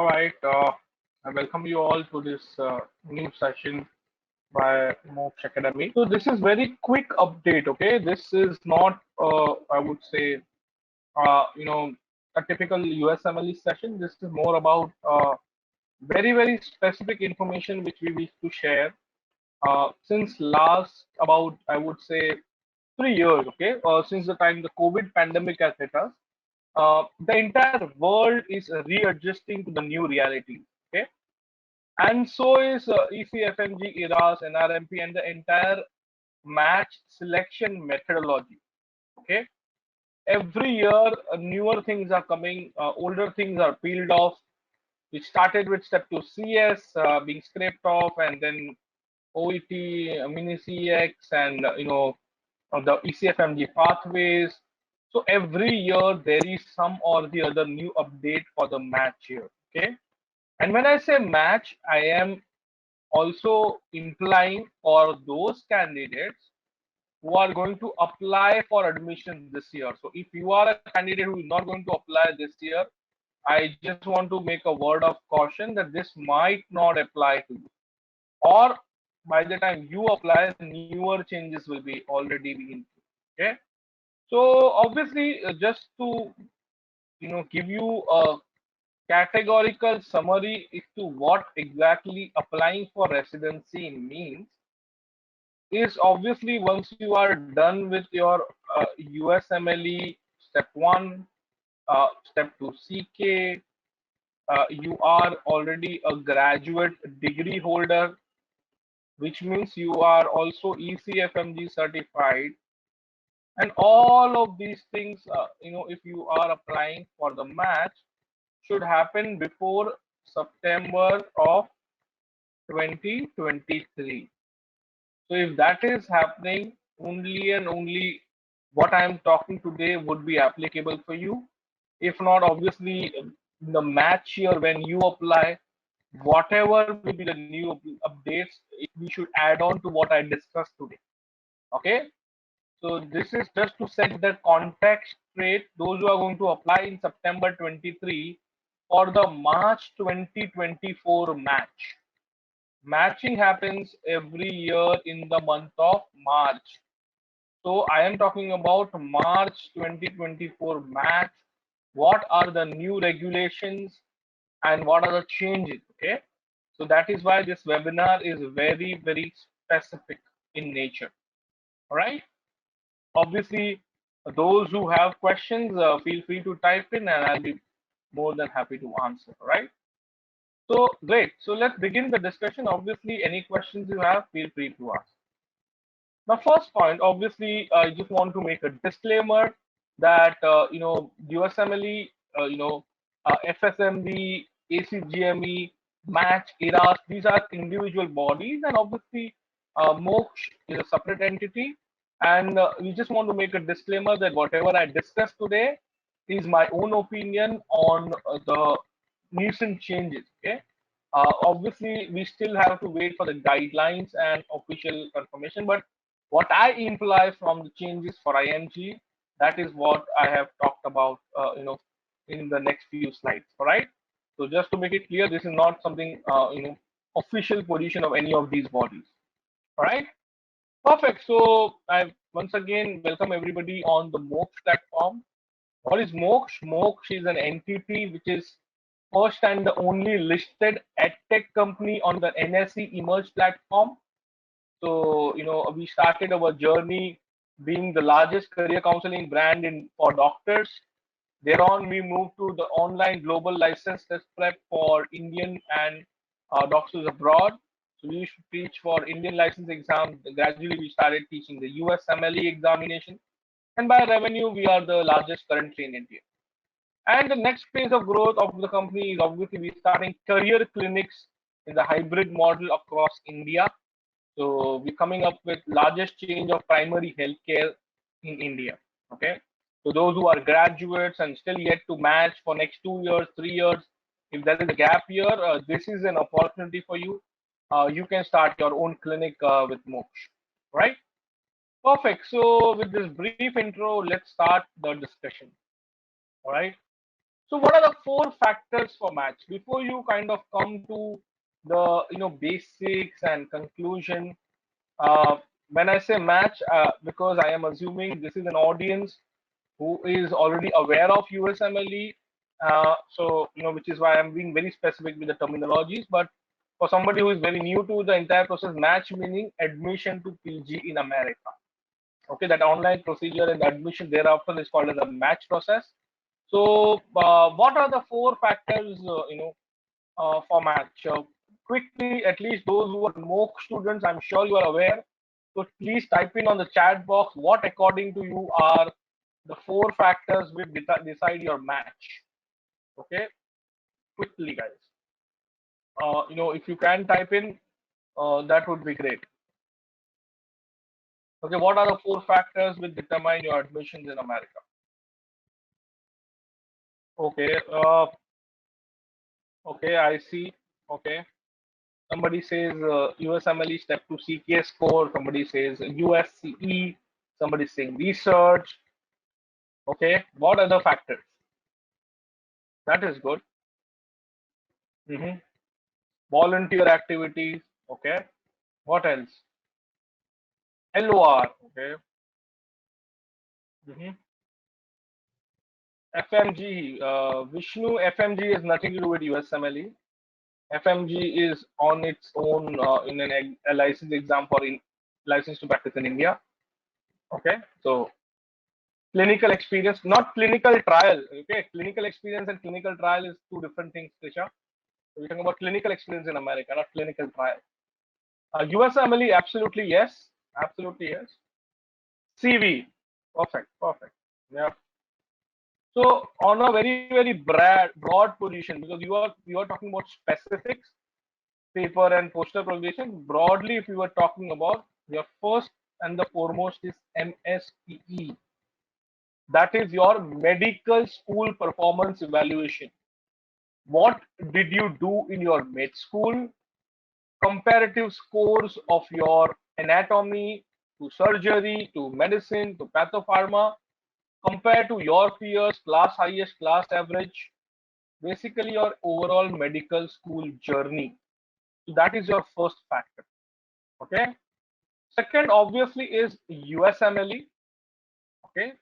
All right. I welcome you all to this new session by MOKSH Academy. So this is very quick update. Okay, this is not, I would say, a typical USMLE session. This is more about very specific information which we wish to share since last about, I would say, 3 years. Okay, since the time the COVID pandemic has hit us, the entire world is readjusting to the new reality. Okay, and so is ecfmg, ERAS, nrmp, and the entire match selection methodology. Okay, every year newer things are coming, older things are peeled off. We started with step 2 CS being scraped off, and then OET, mini CX, and the ecfmg pathways. So every year there is some or the other new update for the match here. Okay, and when I say match, I am also implying for those candidates who are going to apply for admission this year. So if you are a candidate who is not going to apply this year, I just want to make a word of caution that this might not apply to you. Or by the time you apply, the newer changes will be already be in. Okay. So obviously, just to give you a categorical summary as to what exactly applying for residency means is obviously once you are done with your USMLE step 1, step 2 CK, you are already a graduate degree holder, which means you are also ECFMG certified, and all of these things, if you are applying for the match, should happen before September of 2023. So if that is happening, only and only what I am talking today would be applicable for you. If not, obviously, the match year when you apply, whatever will be the new updates, we should add on to what I discussed today. Okay. So this is just to set the context straight. Those who are going to apply in September 23 for the March 2024 match. Matching happens every year in the month of March. So I am talking about March 2024 match. What are the new regulations and what are the changes? Okay. So that is why this webinar is very specific in nature. All right. Obviously, those who have questions, feel free to type in and I'll be more than happy to answer. All right. So great. So let's begin the discussion. Obviously, any questions you have, feel free to ask. The first point, obviously, I just want to make a disclaimer that USMLE, FSMB, ACGME, Match, ERAS, these are individual bodies, and obviously, MOKSH is a separate entity. And we just want to make a disclaimer that whatever I discussed today is my own opinion on the recent changes. Okay. Obviously, we still have to wait for the guidelines and official confirmation, but what I imply from the changes for IMG, that is what I have talked about, in the next few slides. All right. So just to make it clear, this is not something, official position of any of these bodies. All right. Perfect. So I once again welcome everybody on the MOKSH platform. What is MOKSH? MOKSH is an entity which is first and the only listed edtech company on the NSE Emerge platform. So, we started our journey being the largest career counseling brand in for doctors. Thereon, we moved to the online global license test prep for Indian and doctors abroad. So we used to teach for Indian license exams. Gradually, we started teaching the USMLE examination. And by revenue, we are the largest currently in India. And the next phase of growth of the company is obviously we starting career clinics in the hybrid model across India. So we're coming up with largest change of primary healthcare in India. Okay. So those who are graduates and still yet to match for next 2 years, 3 years, if there is a gap year, this is an opportunity for you. You can start your own clinic with MOKSH. Right. Perfect. So with this brief intro, let's start the discussion. All right. So what are the four factors for match? Before you kind of come to the basics and conclusion, uh, when I say match, because I am assuming this is an audience who is already aware of USMLE, so which is why I'm being very specific with the terminologies. But for somebody who is very new to the entire process, match meaning admission to PG in America. Okay, that online procedure and admission thereafter is called as a match process. So, what are the four factors, for match? Quickly, at least those who are MOOC students, I'm sure you are aware. So, please type in on the chat box what, according to you, are the four factors which decide your match. Okay, quickly, guys. If you can type in, that would be great. Okay, what are the four factors which determine your admissions in America? Okay, okay, I see. Okay. Somebody says USMLE step 2 CKA score. Somebody says USCE. Somebody saying research. Okay. What other factors? That is good. hmm Volunteer activities. Okay. What else? LOR. Okay. hmm FMG. Vishnu, FMG is nothing to do with USMLE. FMG is on its own in a license exam for license to practice in India. Okay. So clinical experience, not clinical trial. Okay, clinical experience and clinical trial is two different things, Trisha. We're talking about clinical experience in America, not clinical trial. USMLE, absolutely yes, absolutely yes. CV, perfect, perfect. Yeah. So on a very broad position, because you are talking about specifics, paper and poster presentation. Broadly, if you were talking about your first and the foremost is MSPE. That is your medical school performance evaluation. What did you do in your med school? Comparative scores of your anatomy to surgery to medicine to pathopharma compared to your peers, class highest, class average. Basically, your overall medical school journey. So that is your first factor. Okay. Second, obviously, is USMLE. Okay.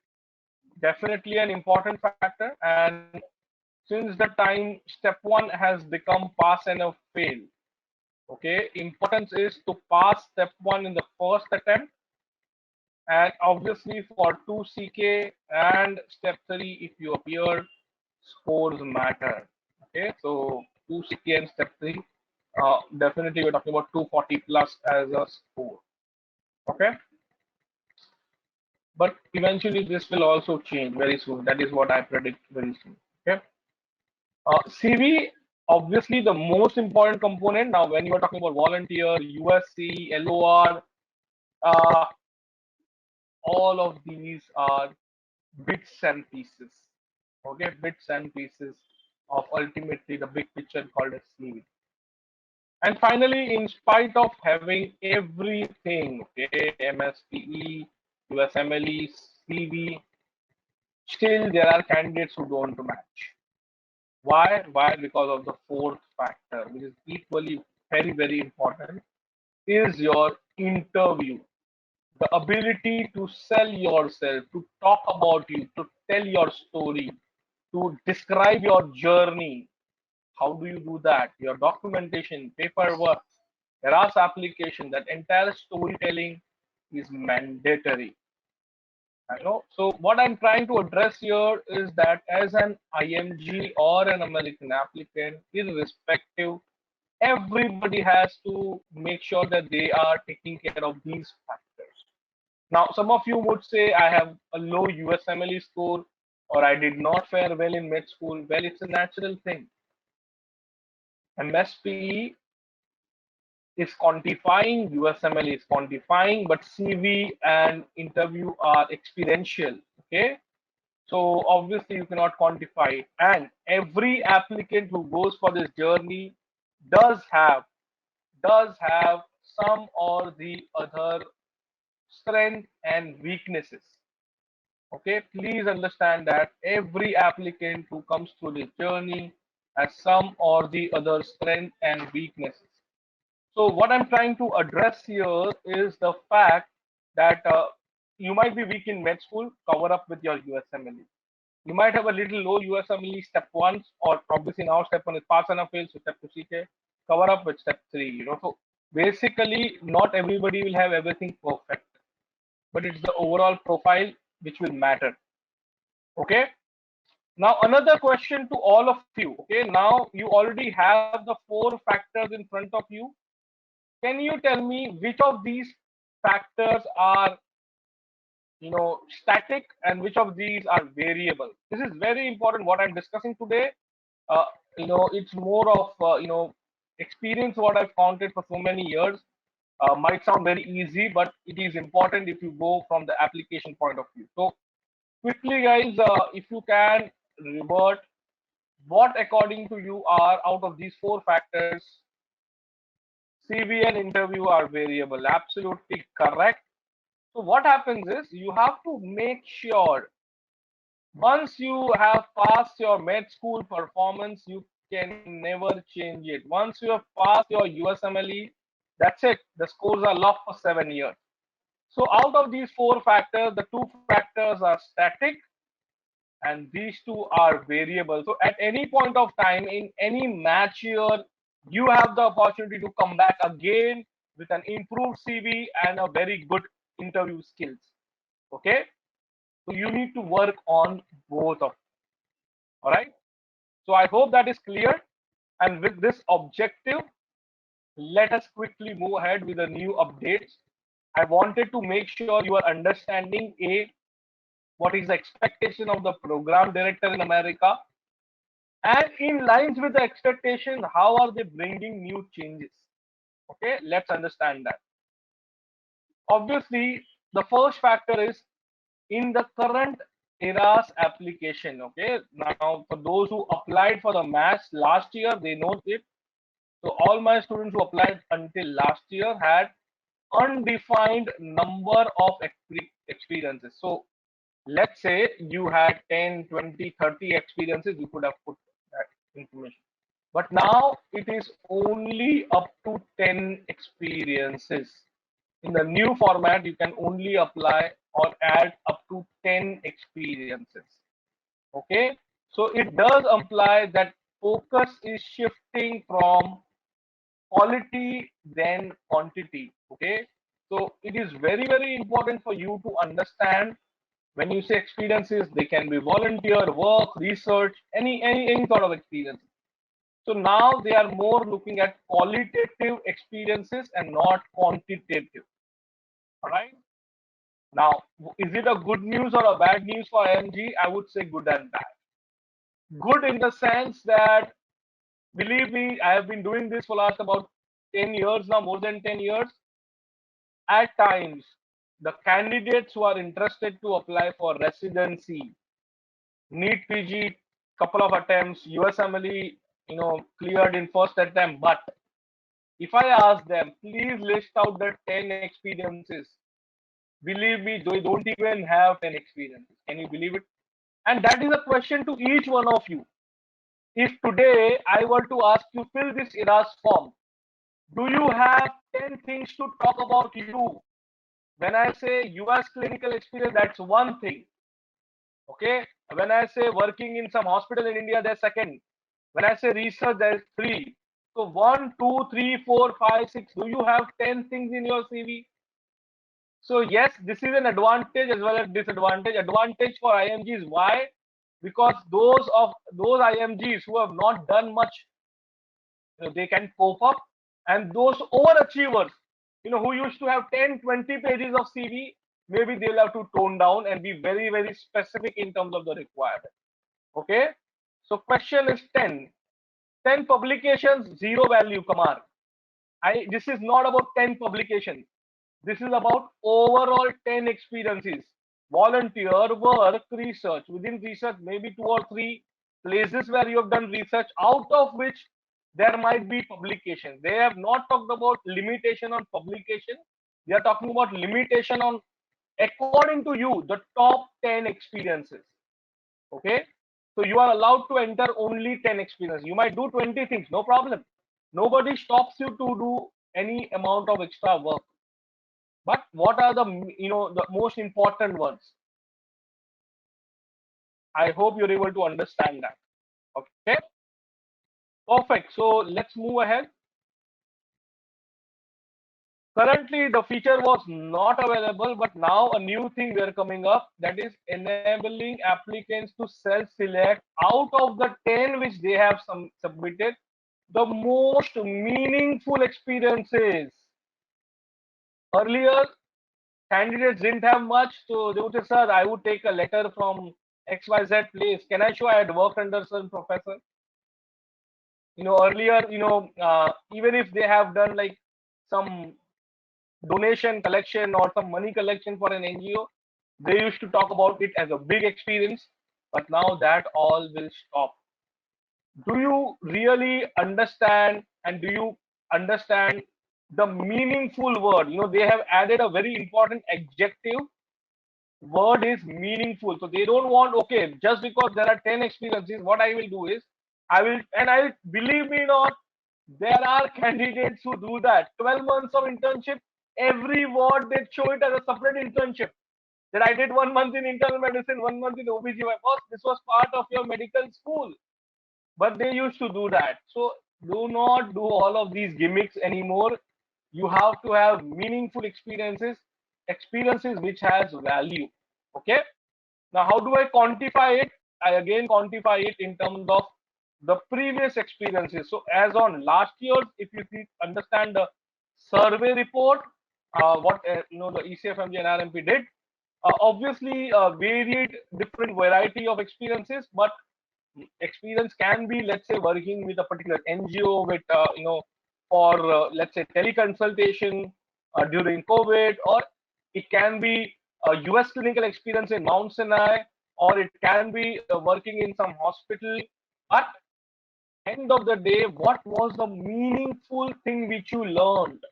Definitely an important factor. And since the time step one has become pass and a fail, okay, importance is to pass step one in the first attempt, and obviously for 2 CK and step three, if you appear, scores matter. Okay, so 2 CK and step three, definitely we're talking about 240 plus as a score. Okay, but eventually this will also change very soon. That is what I predict very soon. Okay. CV, obviously the most important component. Now, when you are talking about volunteer, USC, LOR, uh, all of these are bits and pieces. Okay, bits and pieces of ultimately the big picture called as CV. And finally, in spite of having everything, okay, MSPE, USMLE, CV, still there are candidates who don't match. Why? Why? Because of the fourth factor, which is equally very important, is your interview. The ability to sell yourself, to talk about you, to tell your story, to describe your journey. How do you do that? Your documentation, paperwork, ERAS application, that entire storytelling is mandatory. I know. So what I'm trying to address here is that as an IMG or an American applicant, irrespective, everybody has to make sure that they are taking care of these factors. Now, some of you would say I have a low USMLE score or I did not fare well in med school. Well, it's a natural thing. MSPE is quantifying, USMLE is quantifying, but CV and interview are experiential. Okay. So obviously you cannot quantify it. And every applicant who goes for this journey does have some or the other strength and weaknesses. Okay, please understand that every applicant who comes through this journey has some or the other strength and weaknesses. So what I'm trying to address here is the fact that you might be weak in med school, cover up with your USMLE. You might have a little low USMLE step one, or obviously now step one is pass and fail, so step two CK, cover up with step three. So basically, not everybody will have everything perfect, but it's the overall profile which will matter. Okay. Now another question to all of you. Okay. Now you already have the four factors in front of you. Can you tell me which of these factors are static and which of these are variable? This is very important what I'm discussing today. uh, it's more of experience what I've counted for so many years. Might sound very easy, but it is important if you go from the application point of view. So quickly guys, if you can revert what according to you are out of these four factors, CV and interview are variable. Absolutely correct. So what happens is you have to make sure once you have passed your med school performance, you can never change it. Once you have passed your USMLE, that's it. The scores are locked for 7 years. So out of these four factors, the two factors are static and these two are variable. So at any point of time in any match year, you have the opportunity to come back again with an improved CV and a very good interview skills. Okay, so you need to work on both of them. All right. So I hope that is clear. And with this objective, let us quickly move ahead with the new updates. I wanted to make sure you are understanding what is the expectation of the program director in America, and in lines with the expectation, how are they bringing new changes? Okay, let's understand that. Obviously, the first factor is in the current ERAS application. Okay, now for those who applied for the match last year, they know it. So all my students who applied until last year had undefined number of experiences. So let's say you had 10, 20, 30 experiences, you could have put that information. But now it is only up to 10 experiences. In the new format, you can only apply or add up to 10 experiences. Okay, so it does imply that focus is shifting from quality than quantity. Okay, so it is very, very important for you to understand when you say experiences, they can be volunteer, work, research, any sort of experience. So now they are more looking at qualitative experiences and not quantitative. All right. Now, is it a good news or a bad news for IMG? I would say good and bad. Good in the sense that, believe me, I have been doing this for last about 10 years now, more than 10 years. At times, the candidates who are interested to apply for residency, NEET PG, couple of attempts, USMLE, cleared in first attempt. But if I ask them, please list out the 10 experiences, believe me, they don't even have 10 experiences. Can you believe it? And that is a question to each one of you. If today I were to ask you, fill this ERAS form, do you have 10 things to talk about you? When I say US clinical experience, that's one thing. Okay. When I say working in some hospital in India, there's second. When I say research, there's three. So one, two, three, four, five, six. Do you have 10 things in your CV? So yes, this is an advantage as well as disadvantage. Advantage for IMGs. Why? Because those IMGs who have not done much, they can cope up, and those overachievers, who used to have 10, 20 pages of CV, maybe they'll have to tone down and be very, very specific in terms of the requirement. Okay. So question is 10. 10 publications, zero value, Kamar. This is not about 10 publications. This is about overall 10 experiences. Volunteer, work, research. Within research, maybe two or three places where you have done research, out of which there might be publication. They have not talked about limitation on publication. They are talking about limitation on according to you, the top 10 experiences. Okay. So you are allowed to enter only 10 experiences. You might do 20 things, no problem. Nobody stops you to do any amount of extra work. But what are the the most important ones? I hope you're able to understand that. Okay. Perfect. So let's move ahead. Currently, the feature was not available, but now a new thing we are coming up, that is enabling applicants to self-select out of the 10 which they have submitted the most meaningful experiences. Earlier, candidates didn't have much, so they would say, "Sir, I would take a letter from XYZ place. Can I show I had worked under some professor?" Earlier, even if they have done like some donation collection or some money collection for an NGO, they used to talk about it as a big experience, but now that all will stop. Do you really understand, and do you understand the meaningful word? They have added a very important adjective. Word is meaningful. So they don't want, okay, just because there are 10 experiences, what I will do is, I believe me or not, there are candidates who do that. 12 months of internship, every ward they show it as a separate internship. That I did 1 month in internal medicine, 1 month in OBGY. Boss, this was part of your medical school. But they used to do that. So do not do all of these gimmicks anymore. You have to have meaningful experiences which has value. Okay. Now, how do I quantify it? I again quantify it in terms of the previous experiences. So, as on last year, if you understand the survey report, what the ecfmg and nrmp did, obviously varied different variety of experiences, but experience can be, let's say, working with a particular NGO with for let's say teleconsultation during COVID, or it can be a US clinical experience in Mount Sinai, or it can be working in some hospital. But end of the day, what was the meaningful thing which you learned?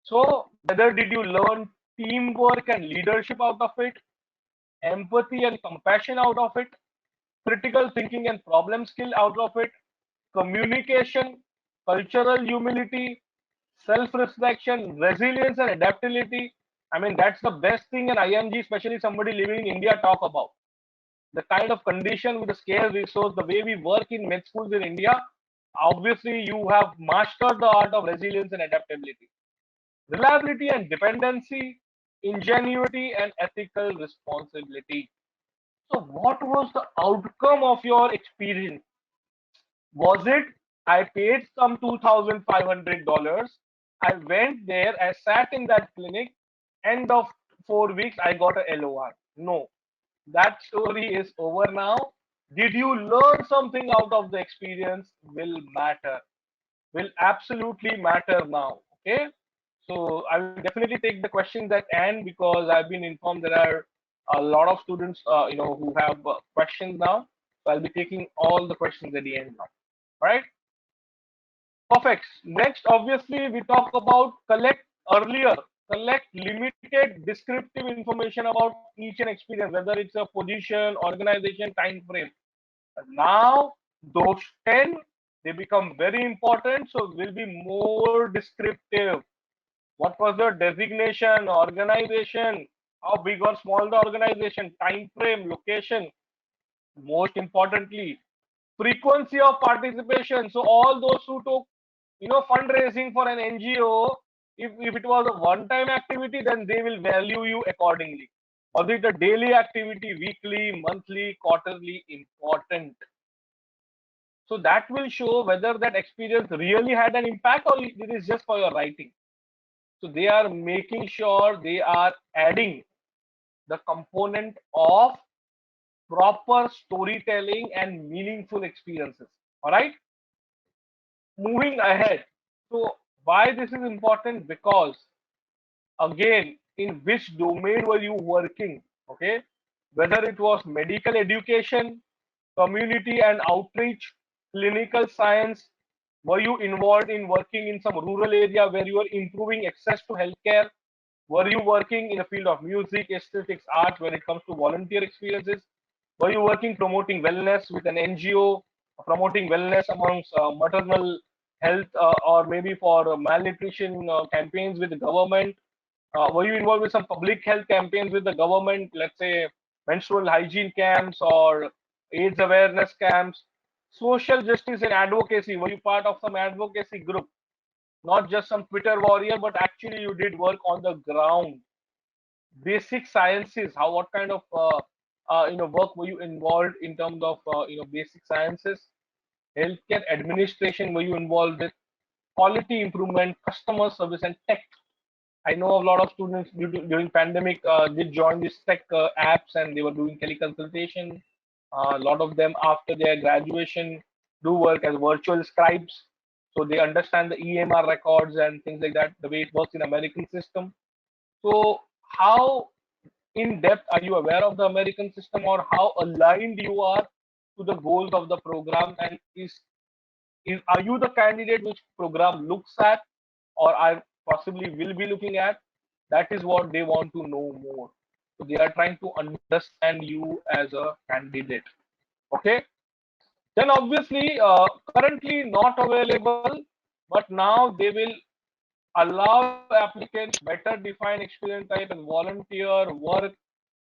So whether did you learn teamwork and leadership out of it, empathy and compassion out of it, critical thinking and problem skill out of it, communication, cultural humility, self reflection, resilience, and adaptability. I mean, that's the best thing an IMG, especially somebody living in India, talk about. The kind of condition with the scarce resource, the way we work in med schools in India, obviously you have mastered the art of resilience and adaptability. Reliability and dependency, ingenuity, and ethical responsibility. So, what was the outcome of your experience? Was it I paid some $2,500? I went there, I sat in that clinic, end of 4 weeks, I got a LOR. No, that story is over now. Did you learn something out of the experience? Will matter, will absolutely matter now. Okay, so I will definitely take the questions at end, because I've been informed there are a lot of students, who have questions now. So I'll be taking all the questions at the end now. All right. Perfect. Next, obviously, we talk about collect limited descriptive information about each and experience, whether it's a position, organization, time frame. Now, those 10, they become very important, so will be more descriptive. What was the designation, organization, how big or small the organization, time frame, location, most importantly, frequency of participation. So all those who took fundraising for an NGO, if it was a one-time activity, then they will value you accordingly. Or if it's a daily activity, weekly, monthly, quarterly, important. So that will show whether that experience really had an impact, or it is just for your writing. So they are making sure they are adding the component of proper storytelling and meaningful experiences. All right. Moving ahead. So why this is important? Because again, in which domain were you working? Okay, whether it was medical education, community and outreach, clinical science, were you involved in working in some rural area where you are improving access to healthcare? Were you working in the field of music, aesthetics, art when it comes to volunteer experiences? Were you working promoting wellness with an NGO, promoting wellness amongst maternal health or maybe for malnutrition campaigns with the government? Were you involved with some public health campaigns with the government, let's say menstrual hygiene camps or AIDS awareness camps? Social justice and advocacy, were you part of some advocacy group? Not just some Twitter warrior, but actually you did work on the ground. Basic sciences, how what kind of work were you involved in terms of basic sciences? Healthcare administration, were you involved with quality improvement, customer service, and tech? I know a lot of students during pandemic did join these tech apps and they were doing teleconsultation. A lot of them after their graduation do work as virtual scribes, so they understand the EMR records and things like that, the way it works in American system. So how in depth are you aware of the American system, or how aligned you are to the goals of the program, and are you the candidate which program looks at, or I possibly will be looking at? That is what they want to know more. So they are trying to understand you as a candidate. Okay. Then obviously, currently not available, but now they will allow applicants better define experience type as volunteer, work,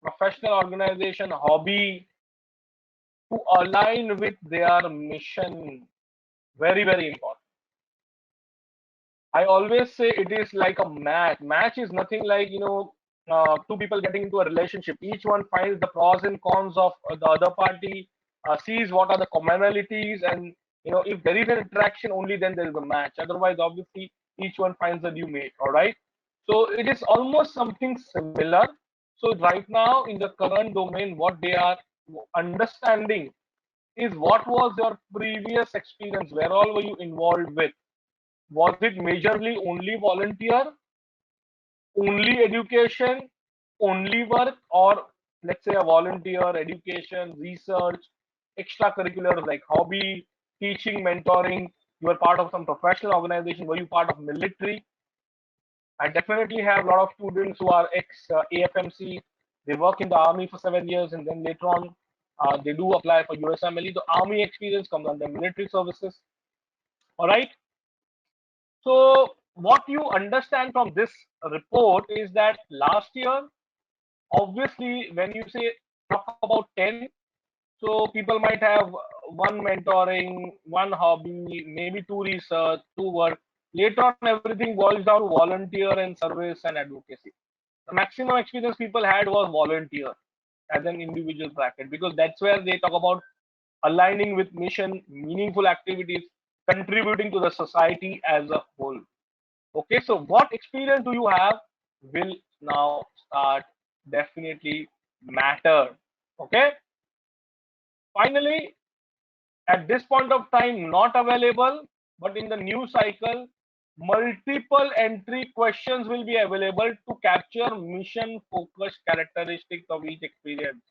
professional organization, hobby to align with their mission. Very, very important. I always say it is like a match. Match is nothing like, two people getting into a relationship. Each one finds the pros and cons of the other party, sees what are the commonalities, and if there is an interaction, only then there is a match. Otherwise, obviously, each one finds a new mate. All right. So it is almost something similar. So right now in the current domain, what they are understanding is what was your previous experience? Where all were you involved with? Was it majorly only volunteer, only education, only work, or let's say a volunteer, education, research, extracurriculars like hobby, teaching, mentoring? You were part of some professional organization. Were you part of military? I definitely have a lot of students who are ex AFMC. They work in the army for 7 years, and then later on they do apply for USMLE. The army experience comes under military services. All right. So what you understand from this report is that last year, obviously, when you say talk about 10, so people might have one mentoring, one hobby, maybe two research, two work. Later on, everything boils down to volunteer and service and advocacy. The maximum experience people had was volunteer as an individual bracket, because that's where they talk about aligning with mission, meaningful activities, contributing to the society as a whole. Okay, so what experience do you have will now start definitely matter. Okay, finally, at this point of time, not available, but in the new cycle, multiple entry questions will be available to capture mission focused characteristics of each experience.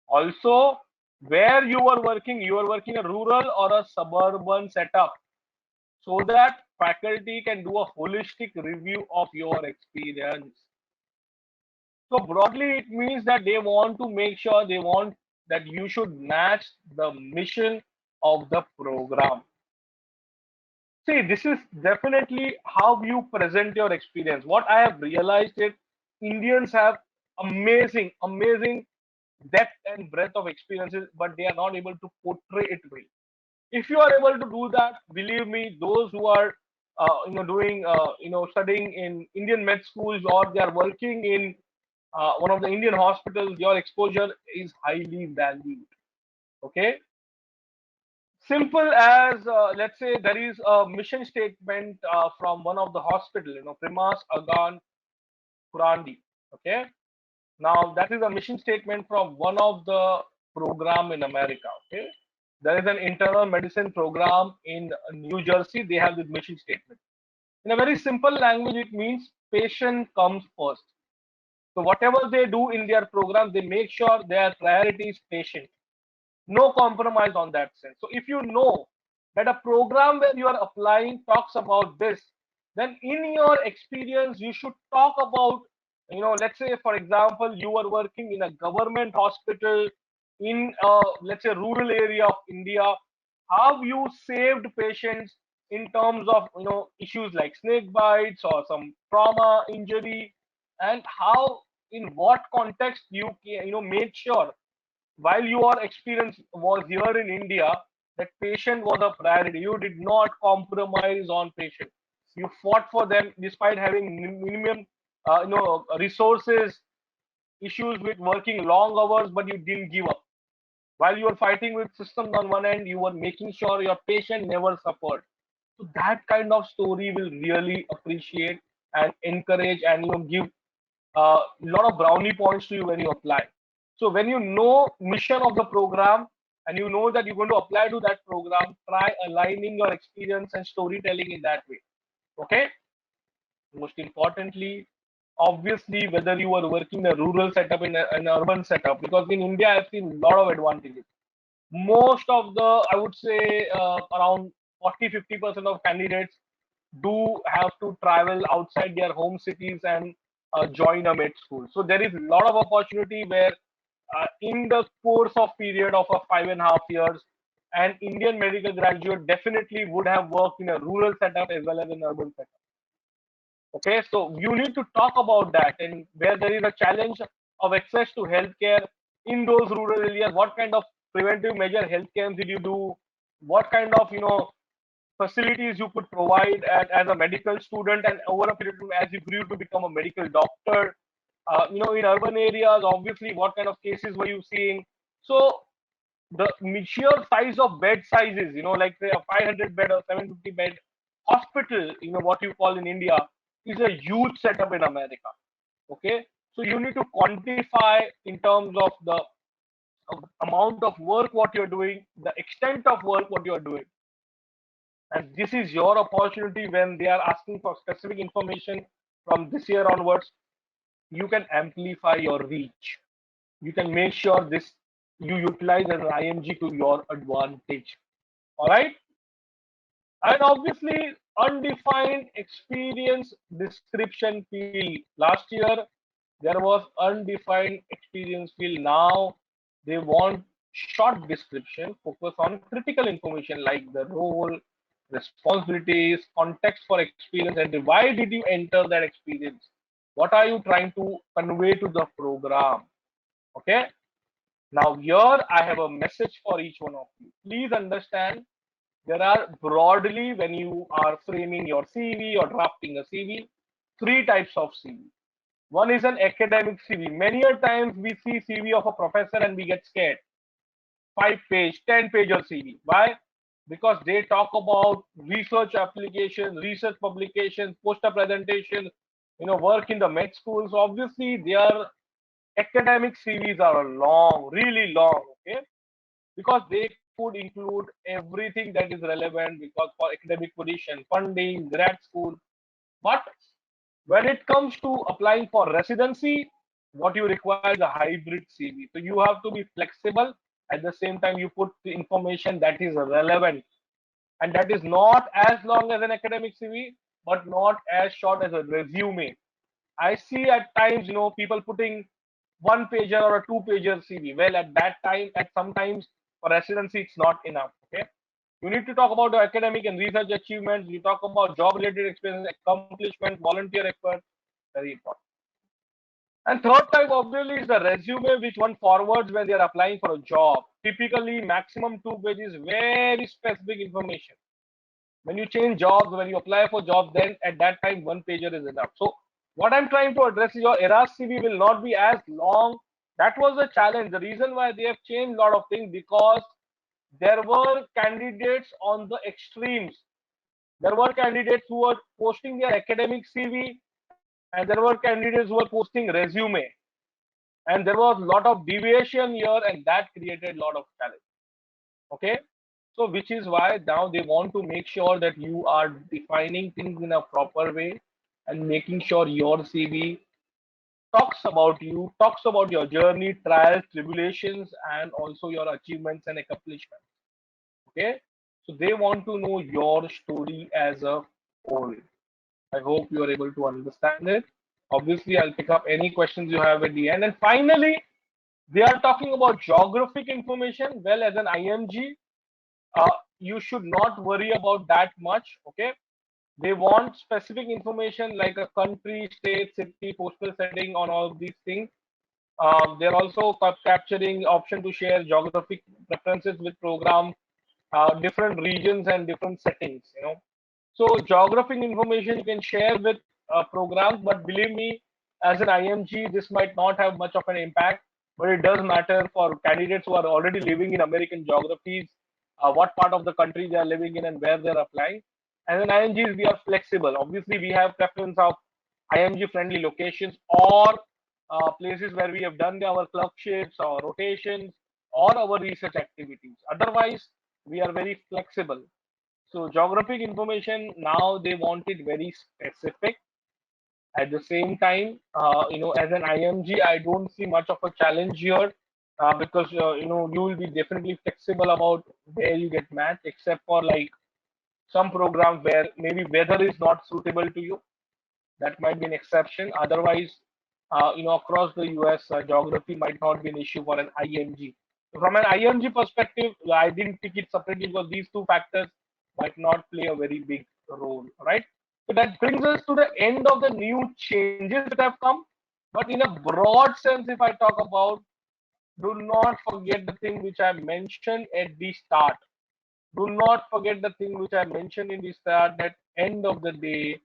Also, where you are working a rural or a suburban setup, so that faculty can do a holistic review of your experience. So broadly, it means that they want to make sure they want that you should match the mission of the program. See, this is definitely how you present your experience. What I have realized is Indians have amazing depth and breadth of experiences, but they are not able to portray it well. If you are able to do that, believe me, those who are doing studying in Indian med schools, or they are working in one of the Indian hospitals, your exposure is highly valued. Okay, simple as let's say there is a mission statement from one of the hospital, Primas Agan Kurandi. Okay, now that is a mission statement from one of the program in America. Okay, there is an internal medicine program in New Jersey. They have this mission statement. In a very simple language, it means patient comes first. So whatever they do in their program, they make sure their priority is patient. No compromise on that sense. So if you know that a program where you are applying talks about this, then in your experience, you should talk about let's say, for example, you are working in a government hospital in, let's say, rural area of India. How you saved patients in terms of, issues like snake bites or some trauma injury, and how, in what context made sure while your experience was here in India, that patient was a priority. You did not compromise on patient. You fought for them despite having minimum, resources, issues with working long hours, but you didn't give up. While you were fighting with systems on one end, you were making sure your patient never suffered. So that kind of story will really appreciate and encourage and give a lot of brownie points to you when you apply. So when you know mission of the program and you know that you're going to apply to that program, try aligning your experience and storytelling in that way. Okay. Most importantly, obviously, whether you are working in a rural setup in an urban setup, because in India I've seen a lot of advantages. Most of the, I would say, around 40-50% of candidates do have to travel outside their home cities and join a med school. So there is a lot of opportunity where, in the course of period of a 5.5 years, an Indian medical graduate definitely would have worked in a rural setup as well as an urban setup. Okay, so you need to talk about that, and where there is a challenge of access to healthcare in those rural areas. What kind of preventive measure health camps did you do? What kind of facilities you could provide as a medical student, and over a period of time as you grew to become a medical doctor? In urban areas, obviously, what kind of cases were you seeing? So the sheer size of bed sizes, like say a 500 bed or 750 bed hospital, what you call in India, is a huge setup in America. Okay, so you need to quantify in terms of the amount of work what you're doing, the extent of work what you're doing, and this is your opportunity when they are asking for specific information from this year onwards. You can amplify your reach. You can make sure this you utilize as an IMG to your advantage. All right. And obviously, undefined experience description field. Last year, there was undefined experience field. Now, they want short description, focus on critical information like the role, responsibilities, context for experience, and why did you enter that experience? What are you trying to convey to the program? Okay. Now, here I have a message for each one of you. Please understand, there are broadly, when you are framing your CV or drafting a CV, three types of CV. One is an academic CV. Many a times we see CV of a professor and we get scared. 5 page, 10 page of CV. Why? Because they talk about research applications, research publications, poster presentations, work in the med schools. Obviously, their academic CVs are long, really long. Okay, because they could include everything that is relevant, because for academic position, funding, grad school. But when it comes to applying for residency, what you require is a hybrid CV. So you have to be flexible. At the same time, you put the information that is relevant, and that is not as long as an academic CV, but not as short as a resume. I see at times, people putting one pager or a two-pager CV. Well, at that time, at sometimes for residency, it's not enough. Okay, you need to talk about the academic and research achievements. You talk about job-related experience, accomplishment, volunteer effort. Very important. And third type, obviously, is the resume which one forwards when they are applying for a job. Typically, maximum 2 pages, very specific information. When you change jobs, when you apply for jobs, then at that time 1 pager is enough. So what I'm trying to address is your ERAS CV will not be as long. That was the challenge. The reason why they have changed a lot of things, because there were candidates on the extremes. There were candidates who were posting their academic CV, and there were candidates who were posting resume, and there was a lot of deviation here, and that created a lot of challenge. Okay, so which is why now they want to make sure that you are defining things in a proper way and making sure your CV talks about you, talks about your journey, trials, tribulations, and also your achievements and accomplishments. Okay, so they want to know your story as a whole. I hope you are able to understand it. Obviously, I'll pick up any questions you have at the end. And finally, they are talking about geographic information. Well, as an IMG, you should not worry about that much. Okay, they want specific information like a country, state, city, postal setting on all of these things. They're also capturing option to share geographic preferences with program, different regions and different settings. So geographic information you can share with programs, but believe me, as an IMG, this might not have much of an impact, but it does matter for candidates who are already living in American geographies, what part of the country they are living in and where they're applying. As an IMGs, we are flexible. Obviously, we have preference of IMG friendly locations or places where we have done our clerkships or rotations or our research activities. Otherwise, we are very flexible. So geographic information now they want it very specific. At the same time, as an IMG, I don't see much of a challenge here because you will be definitely flexible about where you get matched, except for like some programs where maybe weather is not suitable to you. That might be an exception. Otherwise, across the US, geography might not be an issue for an IMG. From an IMG perspective, I didn't pick it separately because these two factors might not play a very big role, right? So that brings us to the end of the new changes that have come. But in a broad sense, if I talk about, do not forget the thing which I mentioned at the start. Do not forget the thing which I mentioned in the start, that end of the day,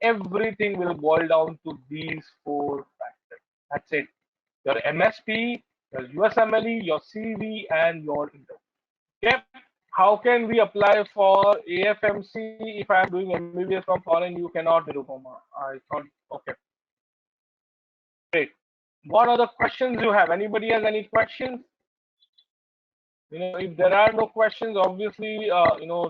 everything will boil down to these four factors. That's it. Your MSP, your USMLE, your CV, and your interview. Okay. How can we apply for AFMC if I am doing MBBS from foreign? You cannot, Nirupama. I thought, okay, great. What are the questions you have? Anybody has any questions? If there are no questions, obviously,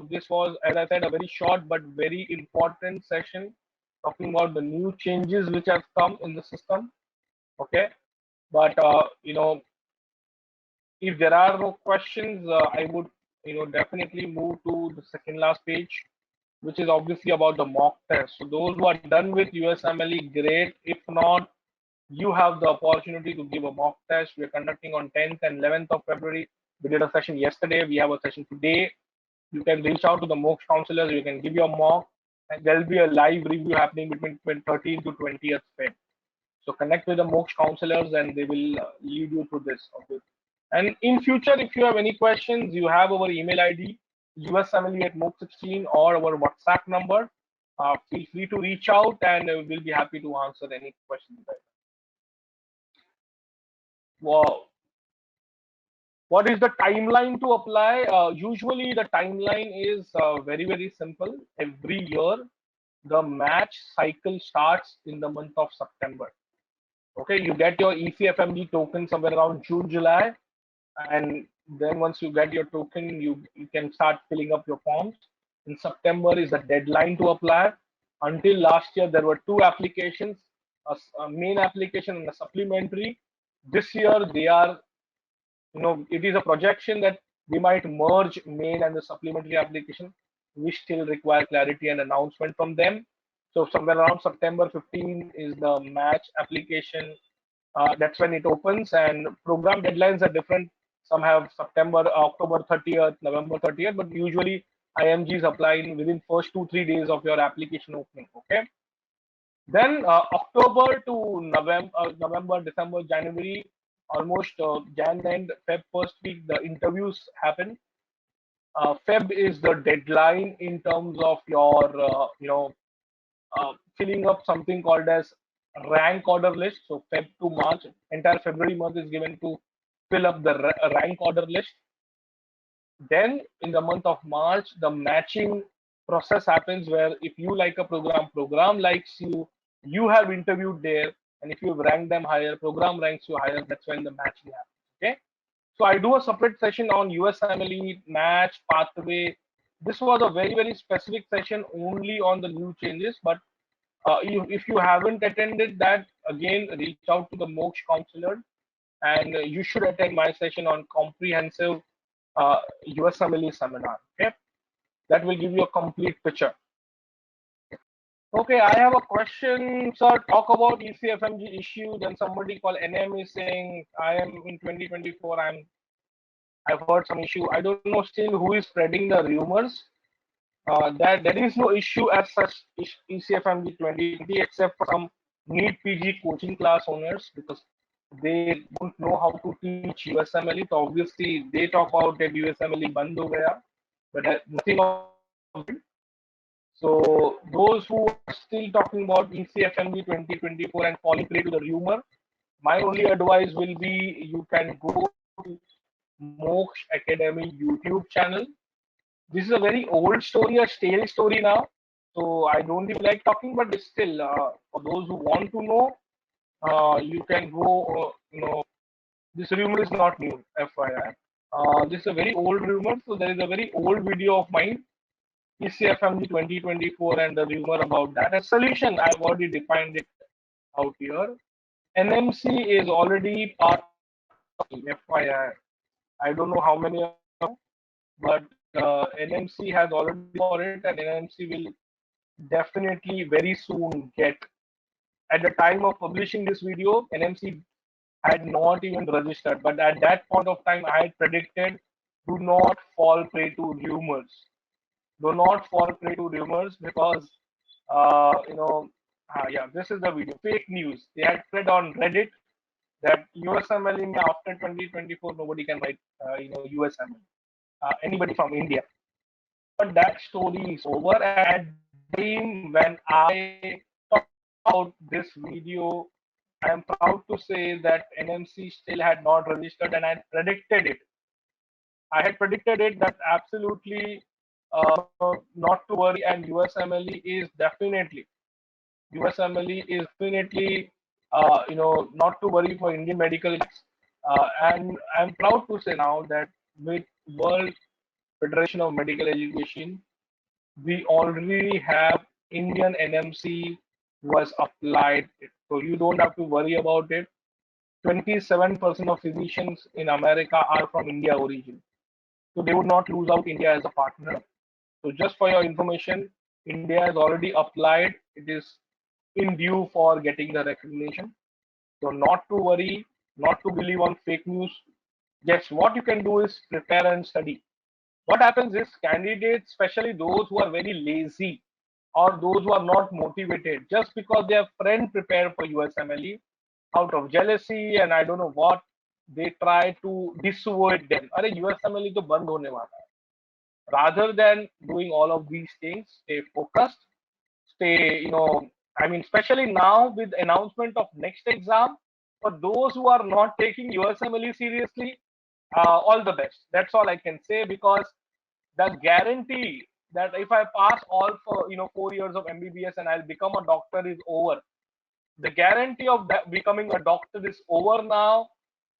this was, as I said, a very short but very important session talking about the new changes which have come in the system. Okay, but if there are no questions, I would, definitely move to the second last page, which is obviously about the mock test. So those who are done with USMLE, great. If not, you have the opportunity to give a mock test. We're conducting on 10th and 11th of February. We did a session yesterday. We have a session today. You can reach out to the MOKSH counselors. You can give your mock, and there'll be a live review happening between 13th to 20th Feb. So connect with the MOKSH counselors, and they will lead you through this. Okay. And in future, if you have any questions, you have our email ID, usmle@moksh16, or our WhatsApp number. Feel free to reach out, and we'll be happy to answer any questions. Wow. What is the timeline to apply? Usually, the timeline is very, very simple. Every year, the match cycle starts in the month of September. Okay, you get your ecfmg token somewhere around June, July, and then once you get your token, you can start filling up your forms. In September is the deadline to apply. Until last year, there were two applications, a main application and a supplementary. This year, they are, it is a projection that we might merge main and the supplementary application. We still require clarity and announcement from them. So somewhere around September 15 is the match application. That's when it opens, and program deadlines are different. Some have September, October 30th, November 30th, but usually IMGs apply within first 2-3 days of your application opening. Okay. Then October to November, December, January, almost Jan and Feb first week, the interviews happen. Feb is the deadline in terms of your, filling up something called as rank order list. So Feb to March, entire February month is given to fill up the rank order list. Then in the month of March, the matching process happens where if you like a program likes you, you have interviewed there, and if you rank them higher, program ranks you higher, that's when the matching happens. Okay. So I do a separate session on USMLE, match, pathway. This was a very, very specific session only on the new changes, but if you haven't attended that, again, reach out to the MOKSH counselor, and you should attend my session on comprehensive USMLE seminar. Okay, that will give you a complete picture. Okay, I have a question, sir. Talk about ecfmg issue. Then somebody called NM is saying I am in 2024. I've heard some issue. I don't know still who is spreading the rumors. That there is no issue as such ECFMG 2020 except for some NEET PG coaching class owners because they don't know how to teach USMLE. So obviously they talk about that USMLE band ho gaya, but nothing of it happened. So those who are still talking about ECFMG 2024 and falling prey to the rumor, my only advice will be you can go to MOKSH Academy YouTube channel. This is a very old story, a stale story now. So I don't even like talking, but still, for those who want to know, you can go. This rumor is not new, FYI. This is a very old rumor. So there is a very old video of mine, ECFMG 2024, and the rumor about that. A solution, I've already defined it out here. NMC is already part of the FYI. I don't know how many of you know, but NMC has already for it, and NMC will definitely very soon get. At the time of publishing this video, NMC had not even registered, but at that point of time, I had predicted do not fall prey to rumors. Do not fall prey to rumors because, yeah, this is the video. Fake news. They had spread on Reddit that USML India after 2024, nobody can write, USML. Anybody from India. But that story is over. And at the time when I talked about this video, I am proud to say that NMC still had not registered, and I predicted it. I had predicted it that absolutely not to worry, and USMLE is definitely not to worry for Indian medical. And I'm proud to say now that with World Federation of Medical Education, we already have Indian NMC was applied it. So you don't have to worry about it. 27% of physicians in America are from India origin. So they would not lose out India as a partner. So just for your information, India has already applied. It is in due for getting the recognition. So not to worry, not to believe on fake news. Yes, what you can do is prepare and study. What happens is candidates, especially those who are very lazy or those who are not motivated, just because their friend prepared for USMLE, out of jealousy and I don't know what, they try to dissuade them. Are USMLE to band hone wala hai. Rather than doing all of these things, stay focused, stay, especially now with announcement of next exam, for those who are not taking USMLE seriously, all the best. That's all I can say because the guarantee that if I pass all for 4 years of MBBS and I'll become a doctor is over. The guarantee of that becoming a doctor is over now,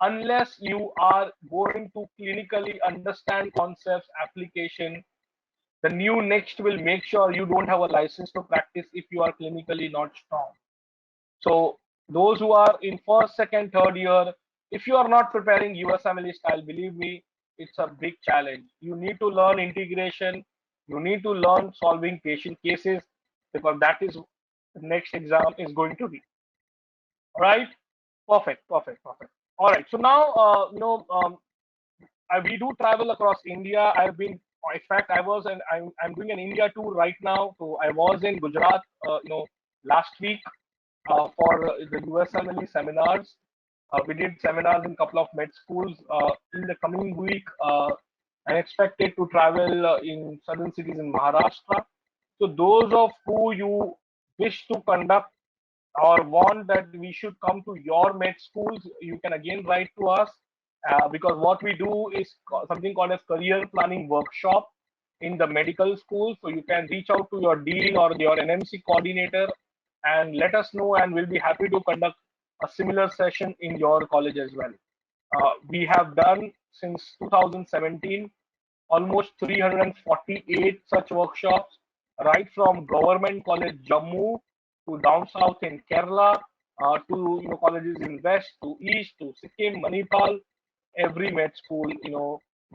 unless you are going to clinically understand concepts, application. The new next will make sure you don't have a license to practice if you are clinically not strong. So those who are in first, second, third year, if you are not preparing USMLE style, believe me, it's a big challenge. You need to learn integration. You need to learn solving patient cases because that is the next exam is going to be. All right. Perfect. Perfect. Perfect. All right. So now, we do travel across India. I've been, in fact, I'm doing an India tour right now. So I was in Gujarat, last week for the USMLE seminars. We did seminars in a couple of med schools. In the coming week, I'm expected to travel in southern cities in Maharashtra. So those of who you wish to conduct or want that we should come to your med schools, you can again write to us because what we do is something called as career planning workshop in the medical school. So you can reach out to your dean or your NMC coordinator and let us know, and we'll be happy to conduct a similar session in your college as well. We have done since 2017 almost 348 such workshops, right from Government College Jammu to down south in Kerala, to colleges in west to east to Sikkim, Manipal, every med school,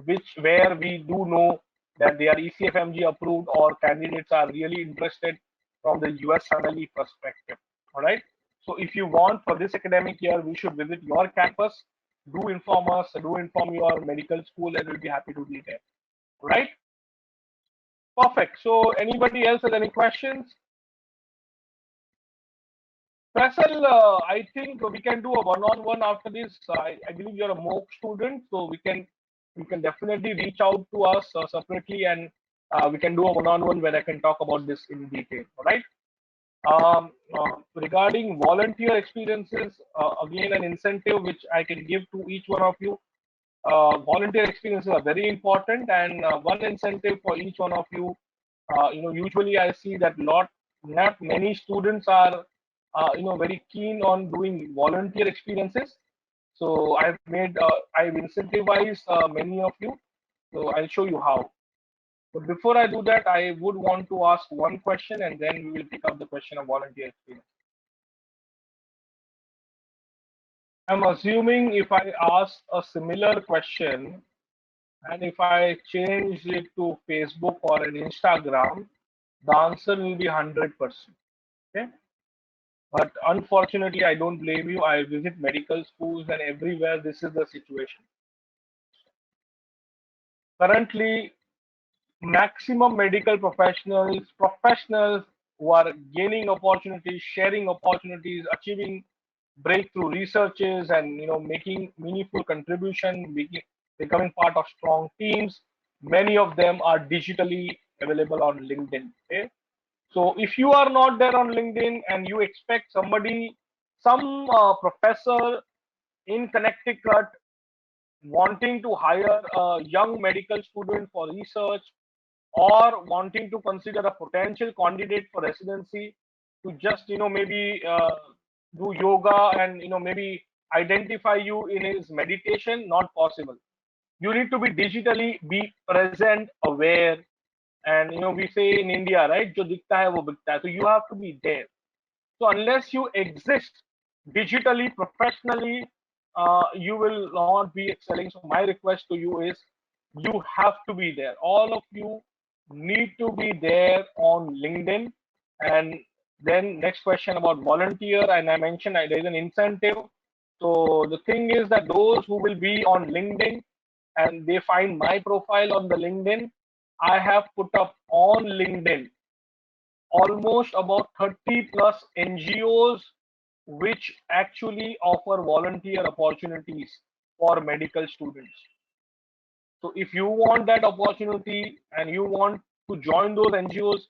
which where we do know that they are ECFMG approved or candidates are really interested. from the US family perspective. All right. So if you want for this academic year, we should visit your campus. Do inform us, do inform your medical school, and we'll be happy to be there. Right? Perfect. So anybody else has any questions? Faisal, I think we can do a one-on-one after this. I believe you're a MOKSH student, so we can definitely reach out to us separately, and we can do a one-on-one where I can talk about this in detail. All right. Regarding volunteer experiences, again, an incentive which I can give to each one of you. Volunteer experiences are very important, and one incentive for each one of you. Usually I see that not many students are, very keen on doing volunteer experiences. So I've incentivized many of you. So I'll show you how. But before I do that, I would want to ask one question, and then we will pick up the question of volunteer experience. I'm assuming if I ask a similar question and if I change it to Facebook or an Instagram, the answer will be 100%. Okay. But unfortunately, I don't blame you. I visit medical schools and everywhere this is the situation. Currently, maximum medical professionals who are gaining opportunities, sharing opportunities, achieving breakthrough researches, and making meaningful contribution, becoming part of strong teams. Many of them are digitally available on LinkedIn. Okay? So if you are not there on LinkedIn and you expect some professor in Connecticut wanting to hire a young medical student for research, or wanting to consider a potential candidate for residency to just maybe do yoga and maybe identify you in his meditation, not possible. You need to be digitally be present, aware, and we say in India, right, jo dikhta hai wo bikta hai. So you have to be there. So unless you exist digitally, professionally, you will not be excelling. So my request to you is you have to be there. All of you need to be there on LinkedIn. And then next question about volunteer, and I mentioned there is an incentive. So the thing is that those who will be on LinkedIn and they find my profile on the LinkedIn, I have put up on LinkedIn almost about 30 plus NGOs which actually offer volunteer opportunities for medical students. So if you want that opportunity and you want to join those NGOs,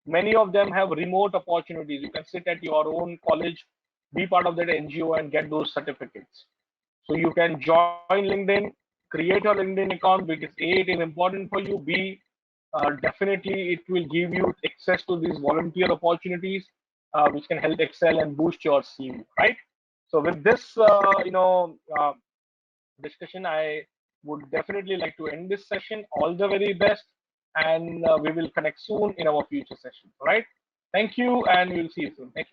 many of them have remote opportunities. You can sit at your own college, be part of that NGO and get those certificates. So you can join LinkedIn, create your LinkedIn account because A, it is important for you. B, definitely it will give you access to these volunteer opportunities, which can help excel and boost your CV, right? So with this, discussion, I would definitely like to end this session. All the very best, and we will connect soon in our future sessions. All right. Thank you, and we'll see you soon. Thank you.